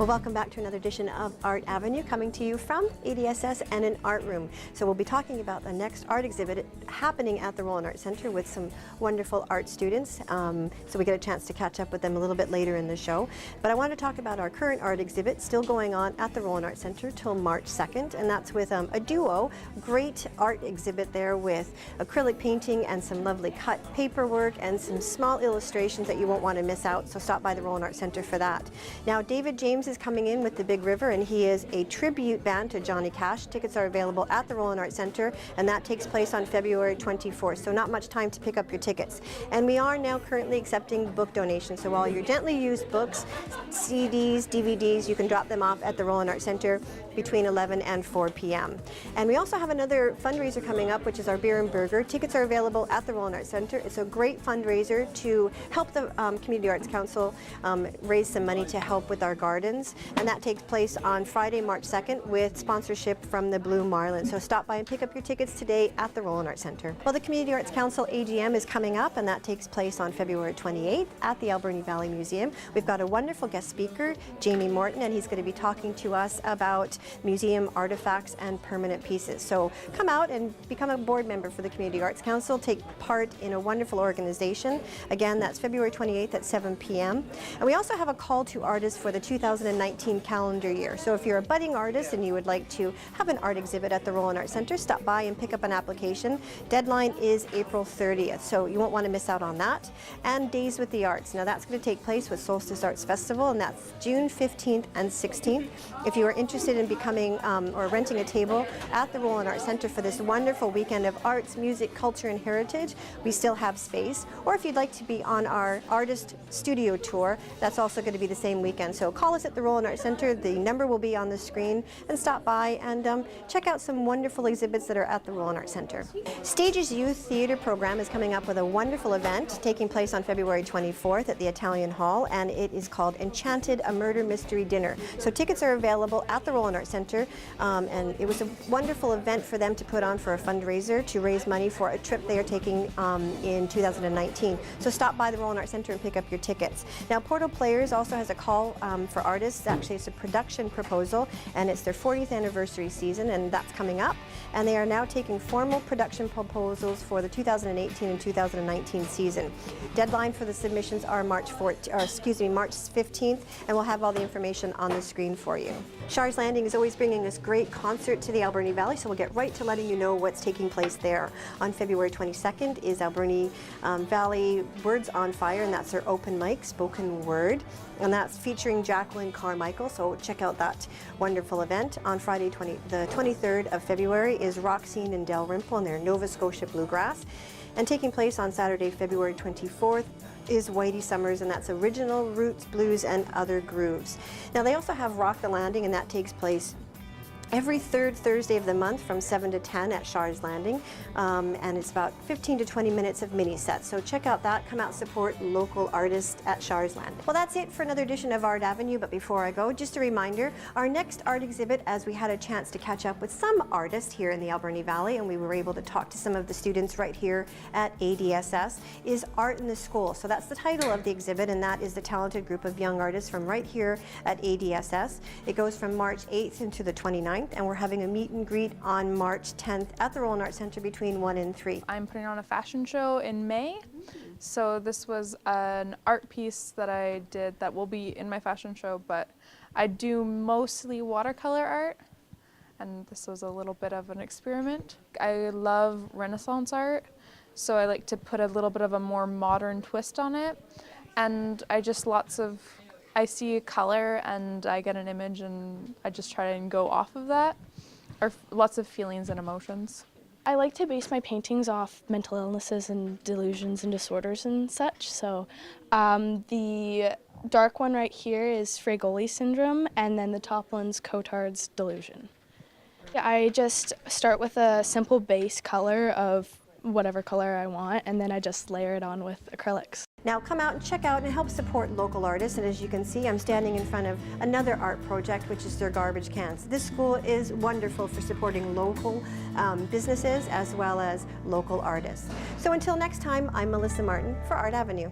Well, welcome back to another edition of Art Avenue, coming to you from ADSS and an art room. So we'll be talking about the next art exhibit happening at the Rollin Art Center with some wonderful art students. So we get a chance to catch up with them a little bit later in the show. But I want to talk about our current art exhibit still going on at the Rollin Art Center till March 2nd, and that's with a duo, great art exhibit there with acrylic painting and some lovely cut paperwork and some small illustrations that you won't want to miss out. So stop by the Rollin Art Center for that. Now, David James is coming in with the Big River, and he is a tribute band to Johnny Cash. Tickets are available at the Rollin Art Center, and that takes place on February 24th, so not much time to pick up your tickets. And we are now currently accepting book donations, so all your gently used books, CDs, DVDs, you can drop them off at the Rollin Art Center between 11 and 4 p.m. And we also have another fundraiser coming up, which is our Beer and Burger. Tickets are available at the Rollin Art Center. It's a great fundraiser to help the Community Arts Council raise some money to help with our gardens, and that takes place on Friday, March 2nd with sponsorship from the Blue Marlin. So stop by and pick up your tickets today at the Rollin Art Center. Well, the Community Arts Council AGM is coming up, and that takes place on February 28th at the Alberni Valley Museum. We've got a wonderful guest speaker, Jamie Morton, and he's going to be talking to us about museum artifacts and permanent pieces. So come out and become a board member for the Community Arts Council. Take part in a wonderful organization. Again, that's February 28th at 7 p.m. And we also have a call to artists for the 2019 calendar year. So if you're a budding artist and you would like to have an art exhibit at the Rollin Art Center, stop by and pick up an application. Deadline is April 30th, so you won't want to miss out on that. And Days with the Arts. Now that's going to take place with Solstice Arts Festival, and that's June 15th and 16th. If you are interested in becoming or renting a table at the Rollin Art Center for this wonderful weekend of arts, music, culture, and heritage, we still have space. Or if you'd like to be on our artist studio tour, that's also going to be the same weekend. So call us at the Rollin Art Center. The number will be on the screen, and stop by and check out some wonderful exhibits that are at the Rollin Art Center. Stage's Youth Theatre program is coming up with a wonderful event taking place on February 24th at the Italian Hall, and it is called Enchanted, a Murder Mystery Dinner. So tickets are available at the Rollin Art Center, and it was a wonderful event for them to put on for a fundraiser to raise money for a trip they are taking in 2019. So stop by the Rollin Art Center and pick up your tickets. Now, Portal Players also has a call for artists. Actually, it's a production proposal, and it's their 40th anniversary season, and that's coming up. And they are now taking formal production proposals for the 2018 and 2019 season. Deadline for the submissions are March 15th, and we'll have all the information on the screen for you. Sharas Landing is always bringing us great concert to the Alberni Valley, so we'll get right to letting you know what's taking place there. On February 22nd is Alberni Valley Words on Fire, and that's their open mic, spoken word, and that's featuring Jacqueline Carmichael, so check out that wonderful event. On Friday, the 23rd of February is Roxine and Dalrymple and their Nova Scotia Bluegrass. And taking place on Saturday, February 24th is Whitey Summers, and that's original roots, blues, and other grooves. Now they also have Rock the Landing, and that takes place every third Thursday of the month from 7 to 10 at Sharas Landing, and it's about 15 to 20 minutes of mini sets. So check out that, come out, support local artists at Sharas Landing. Well, that's it for another edition of Art Avenue, but before I go, just a reminder, our next art exhibit, as we had a chance to catch up with some artists here in the Alberni Valley, and we were able to talk to some of the students right here at ADSS, is Art in the School. So that's the title of the exhibit, and that is the talented group of young artists from right here at ADSS. It goes from March 8th into the 29th, and we're having a meet and greet on March 10th at the Rollin Art Center between 1 and 3. I'm putting on a fashion show in May, so this was an art piece that I did that will be in my fashion show, but I do mostly watercolor art, and this was a little bit of an experiment. I love Renaissance art, so I like to put a little bit of a more modern twist on it, and I see a color and I get an image and I just try and go off of that, or lots of feelings and emotions. I like to base my paintings off mental illnesses and delusions and disorders and such. So the dark one right here is Fragoli syndrome, and then the top one's Cotard's delusion. I just start with a simple base color of whatever color I want, and then I just layer it on with acrylics. Now come out and check out and help support local artists, and as you can see, I'm standing in front of another art project, which is their garbage cans. This school is wonderful for supporting local businesses as well as local artists. So until next time, I'm Melissa Martin for Art Avenue.